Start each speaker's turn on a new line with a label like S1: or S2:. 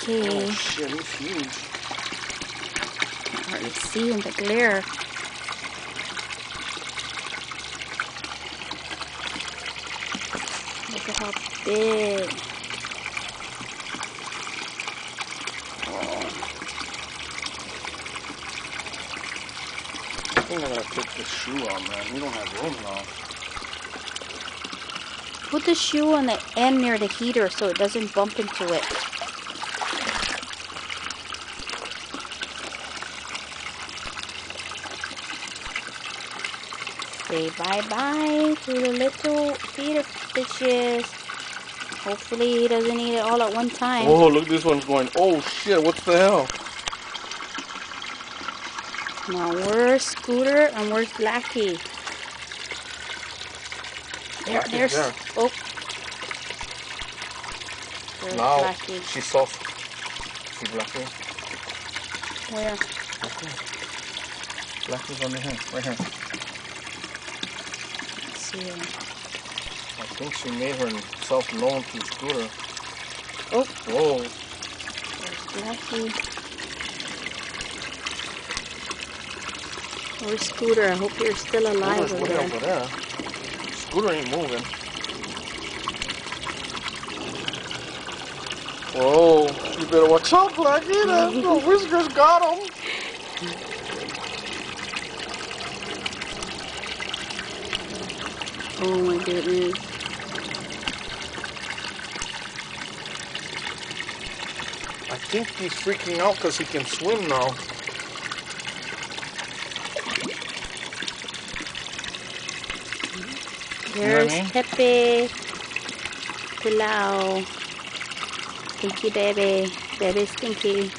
S1: Okay.
S2: Oh shit, he's huge.
S1: Hardly see in the glare. Look at how big.
S2: I think I gotta take this shoe off, man. We don't have room now.
S1: Put the shoe on the end near the heater so it doesn't bump into it. Say bye-bye to the little feeder fishes. Hopefully he doesn't eat it all at one time.
S2: Oh, look, this one's going, oh shit, what the hell?
S1: Now where's Scooter and where's Blackie? There's
S2: there.
S1: oh. There's
S2: Now,
S1: Blackie.
S2: she's soft. See Blackie?
S1: Where?
S2: Okay. Blackie's on the hand, right here.
S1: Let's see.
S2: I think she made herself known to Scooter.
S1: Oh.
S2: Whoa.
S1: There's Blackie. Where's Scooter? I hope you're still alive
S2: Scooter's way over there. Scooter ain't moving. Whoa, you better watch out, Blackie. The whiskers got him.
S1: Oh my goodness.
S2: I think he's freaking out because he can swim now.
S1: There's
S2: You know what I mean?
S1: Pepe. Pilau. Stinky baby. Baby Stinky.